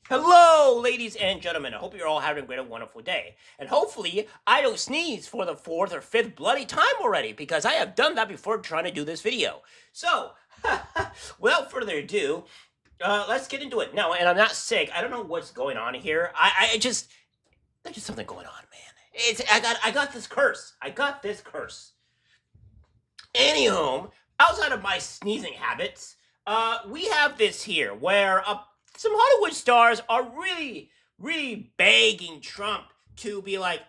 Hello, ladies and gentlemen. I hope you're all having a great and wonderful day. And hopefully, I don't sneeze for the fourth or fifth bloody time already, because I have done that before trying to do this video. So, without further ado, let's get into it. Now, and I'm not sick. I don't know what's going on here. There's just something going on, man. I got this curse. I got this curse. Anywho, outside of my sneezing habits, we have this here where some Hollywood stars are really begging Trump to be like,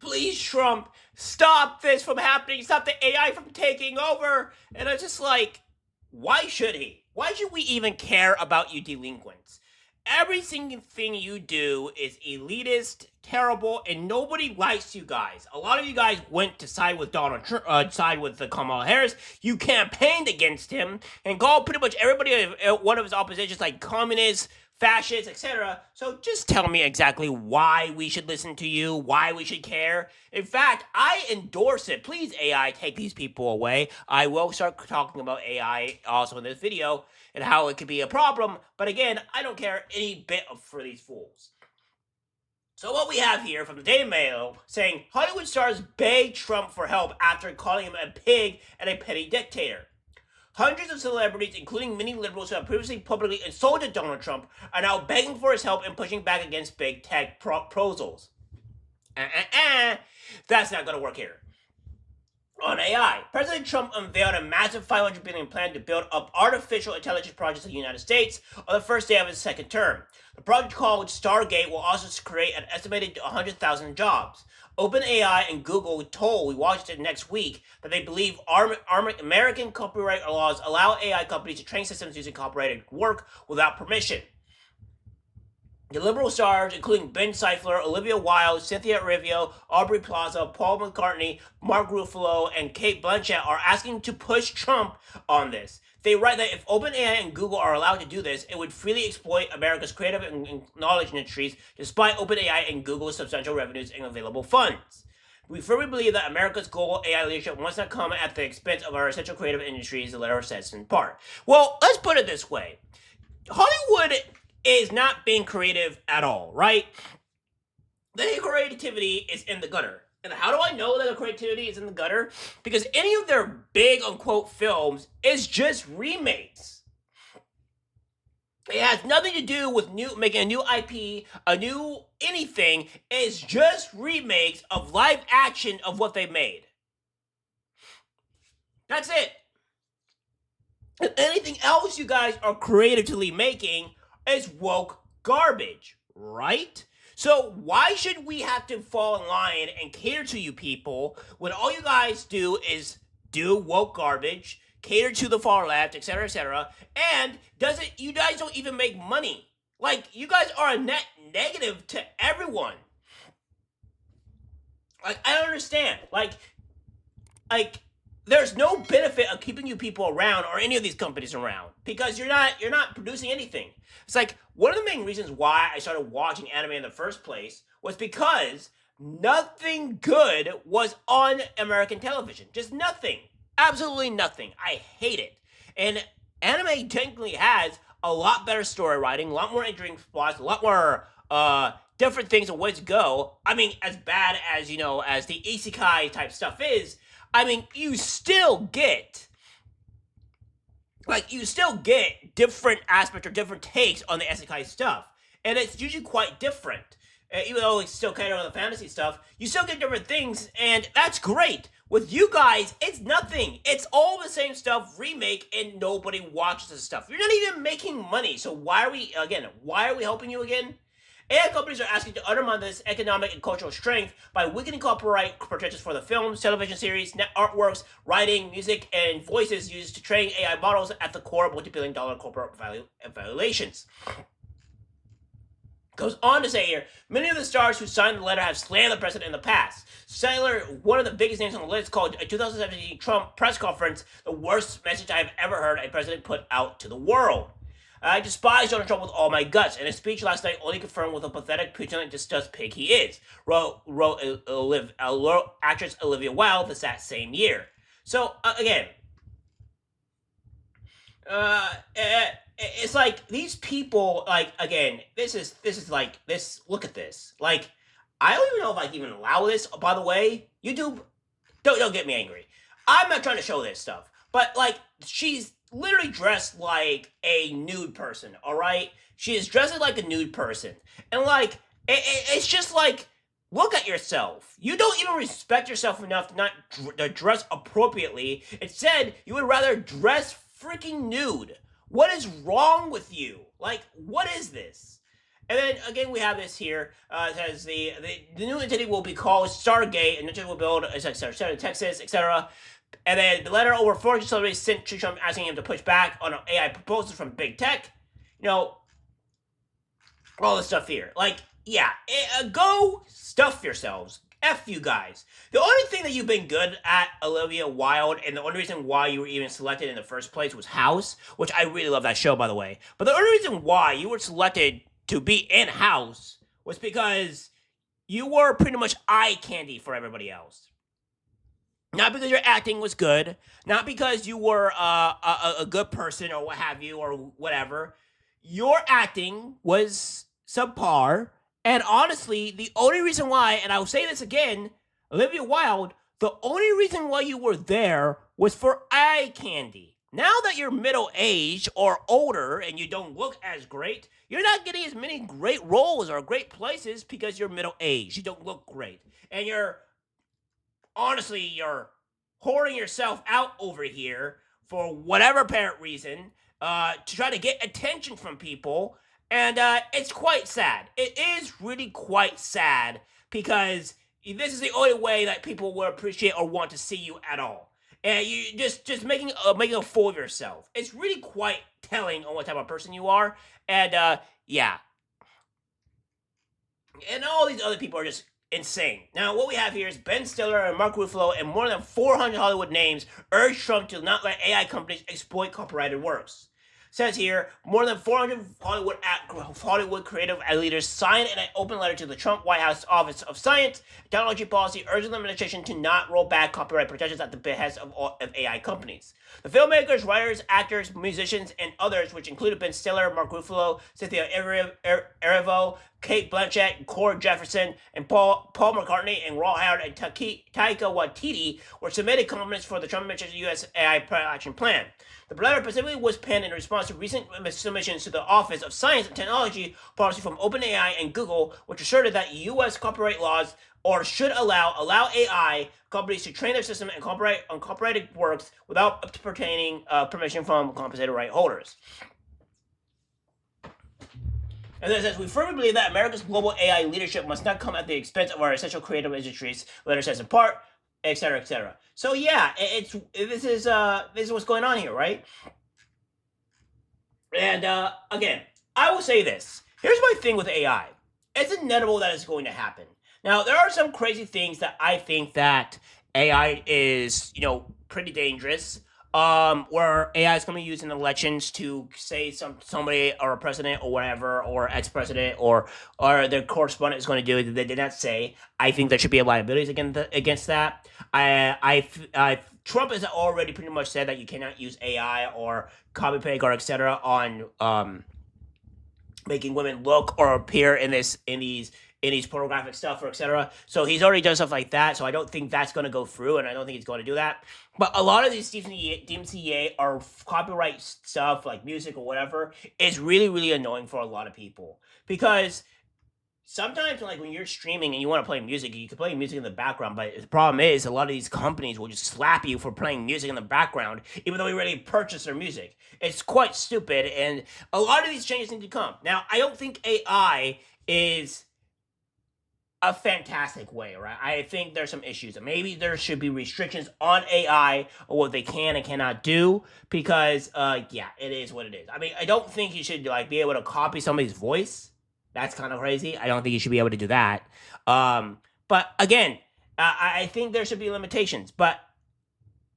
please, Trump, stop this from happening, stop the AI from taking over. And I'm just like, why should he? Why should we even care about you delinquents? Every single thing you do is elitist, terrible, and nobody likes you guys. A lot of you guys went to side with Donald Trump, side with Kamala Harris. You campaigned against him and called pretty much everybody one of his oppositions like communists, fascists, etc. So just tell me exactly why we should listen to you, why we should care. In fact, I endorse it. Please, AI, take these people away. I will start talking about AI also in this video and how it could be a problem. But again, I don't care any bit for these fools. So what we have here from the Daily Mail saying Hollywood stars beg Trump for help after calling him a pig and a petty dictator. Hundreds of celebrities, including many liberals who have previously publicly insulted Donald Trump, are now begging for his help and pushing back against big tech proposals. That's not going to work here. On AI, President Trump unveiled a massive $500 billion plan to build up artificial intelligence projects in the United States on the first day of his second term. The project, called Stargate, will also create an estimated 100,000 jobs. OpenAI and Google told Washington next week that they believe American copyright laws allow AI companies to train systems using copyrighted work without permission. The liberal stars, including Ben Seifler, Olivia Wilde, Cynthia Erivo, Aubrey Plaza, Paul McCartney, Mark Ruffalo, and Kate Blanchett are asking to push Trump on this. They write that if OpenAI and Google are allowed to do this, it would freely exploit America's creative and knowledge industries, despite OpenAI and Google's substantial revenues and available funds. We firmly believe that America's global AI leadership must not come at the expense of our essential creative industries, the letter says in part. Well, let's put it this way. Hollywood is not being creative at all, right? The creativity is in the gutter. And how do I know that the creativity is in the gutter? Because any of their big, unquote, films is just remakes. It has nothing to do with making a new IP, a new anything. It's just remakes of live action of what they made. That's it. And anything else you guys are creatively making is woke garbage, right? So why should we have to fall in line and cater to you people when all you guys do is do woke garbage, cater to the far left, etc., and you guys don't even make money. Like, you guys are a net negative to everyone. Like, I don't understand. Like there's no benefit of keeping you people around or any of these companies around because you're not producing anything. It's like one of the main reasons why I started watching anime in the first place was because nothing good was on American television. Just nothing. Absolutely nothing. I hate it. And anime technically has a lot better story writing, a lot more interesting plots, a lot more different things and ways to go. I mean, as bad as, as the isekai type stuff is, I mean, you still get different aspects or different takes on the isekai stuff. And it's usually quite different. Even though it's still kind of on the fantasy stuff, you still get different things, and that's great. With you guys, it's nothing. It's all the same stuff, remake, and nobody watches this stuff. You're not even making money, so why are we helping you again? AI companies are asking to undermine this economic and cultural strength by weakening copyright protections for the films, television series, artworks, writing, music, and voices used to train AI models at the core of multi-billion-dollar corporate valuations. Goes on to say here, many of the stars who signed the letter have slammed the president in the past. Seidler, one of the biggest names on the list, called a 2017 Trump press conference the worst message I have ever heard a president put out to the world. I despise Donald Trump with all my guts, and his speech last night only confirmed what a pathetic, petulant, disgust pig he is, wrote actress Olivia Wilde that same year. So, again, it's like these people, like, again, this is like this. Look at this. Like, I don't even know if I can even allow this. By the way, YouTube, don't get me angry. I'm not trying to show this stuff, but like, she's literally dressed like a nude person. All right, she is dressed like a nude person, and like, it's just like, look at yourself. You don't even respect yourself enough to not to dress appropriately. Instead, you would rather dress freaking nude. What is wrong with you? Like, what is this? And then again, we have this here. It says the new entity will be called Stargate, and it will build, etc., in Texas, etc. And then the letter over 4 celebrities sent to Trump asking him to push back on AI proposals from big tech. You know, all this stuff here. Like, yeah, go stuff yourselves. F you guys. The only thing that you've been good at, Olivia Wilde, and the only reason why you were even selected in the first place was House, which I really love that show, by the way. But the only reason why you were selected to be in House was because you were pretty much eye candy for everybody else. Not because your acting was good, not because you were a good person or what have you or whatever. Your acting was subpar, and honestly, the only reason why, and I'll say this again, Olivia Wilde, the only reason why you were there was for eye candy. Now that you're middle-aged or older and you don't look as great, you're not getting as many great roles or great places because you're middle-aged. You don't look great. And you're whoring yourself out over here for whatever apparent reason to try to get attention from people. And it's quite sad. It is really quite sad because this is the only way that people will appreciate or want to see you at all. And you just making a fool of yourself. It's really quite telling on what type of person you are. And yeah. And all these other people are just insane. Now, what we have here is Ben Stiller and Mark Ruffalo and more than 400 Hollywood names urge Trump to not let AI companies exploit copyrighted works. Says here, more than 400 Hollywood creative leaders signed an open letter to the Trump White House Office of Science and Technology Policy urging the administration to not roll back copyright protections at the behest of AI companies. The filmmakers, writers, actors, musicians, and others, which included Ben Stiller, Mark Ruffalo, Cynthia Erivo, Kate Blanchett, Cord Jefferson, and Paul McCartney, and Ron Howard, and Taika Waititi, were submitted comments for the Trump administration's U.S. AI Action Plan. The letter specifically was penned in response to recent submissions to the Office of Science and Technology Policy from OpenAI and Google, which asserted that U.S. copyright laws should allow AI companies to train their system and copyright on copyrighted works without pertaining permission from compensated right holders. And it says, we firmly believe that America's global AI leadership must not come at the expense of our essential creative industries, letter says in part, etc., etc. So yeah, this is what's going on here, right? And again, I will say this. Here's my thing with AI. It's inevitable that it's going to happen. Now, there are some crazy things that I think that AI is, pretty dangerous. Where AI is going to be used in elections to say somebody or a president or whatever, or ex-president or their correspondent is going to do it that they did not say. I think there should be liabilities against that. Trump has already pretty much said that you cannot use AI or copy paste or etc. on making women look or appear in these pornographic stuff or etc. So he's already done stuff like that. So I don't think that's going to go through, and I don't think he's going to do that. But a lot of these DMCA or copyright stuff, like music or whatever, is really, really annoying for a lot of people. Because sometimes, like, when you're streaming and you want to play music, you can play music in the background, but the problem is a lot of these companies will just slap you for playing music in the background, even though you already purchased their music. It's quite stupid, and a lot of these changes need to come. Now, I don't think AI is a fantastic way, right? I think there's some issues. Maybe there should be restrictions on AI or what they can and cannot do, because yeah, it is what it is. I mean, I don't think you should be able to copy somebody's voice. That's kind of crazy. I don't think you should be able to do that. But again, I think there should be limitations. But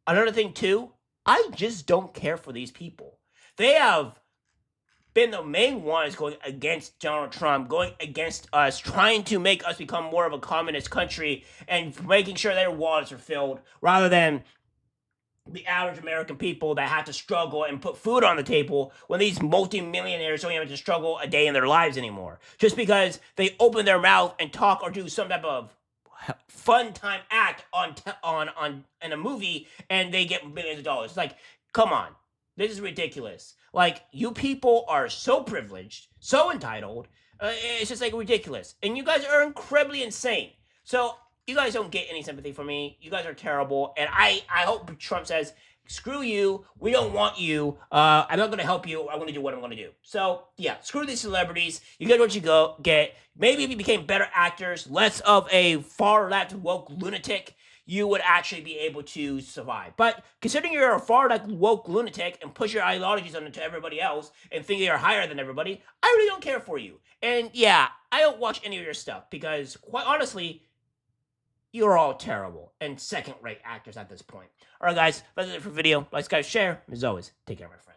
another thing too, I just don't care for these people. They have been the main ones going against Donald Trump, going against us, trying to make us become more of a communist country and making sure their wallets are filled, rather than the average American people that have to struggle and put food on the table when these multimillionaires don't even have to struggle a day in their lives anymore. Just because they open their mouth and talk or do some type of fun time act on in a movie and they get millions of dollars. It's like, come on. This is ridiculous. Like, you people are so privileged, so entitled. It's just like ridiculous. And you guys are incredibly insane. So you guys don't get any sympathy from me. You guys are terrible. And I hope Trump says, screw you. We don't want you. I'm not going to help you. I'm going to do what I'm going to do. So, yeah, screw these celebrities. You get what you get. Maybe if you became better actors, less of a far left woke lunatic, you would actually be able to survive. But considering you're a far left woke lunatic and push your ideologies onto everybody else and think you're higher than everybody, I really don't care for you. And yeah, I don't watch any of your stuff because, quite honestly, you're all terrible and second-rate actors at this point. All right, guys, that's it for the video. Like, guys, share. As always, take care, my friends.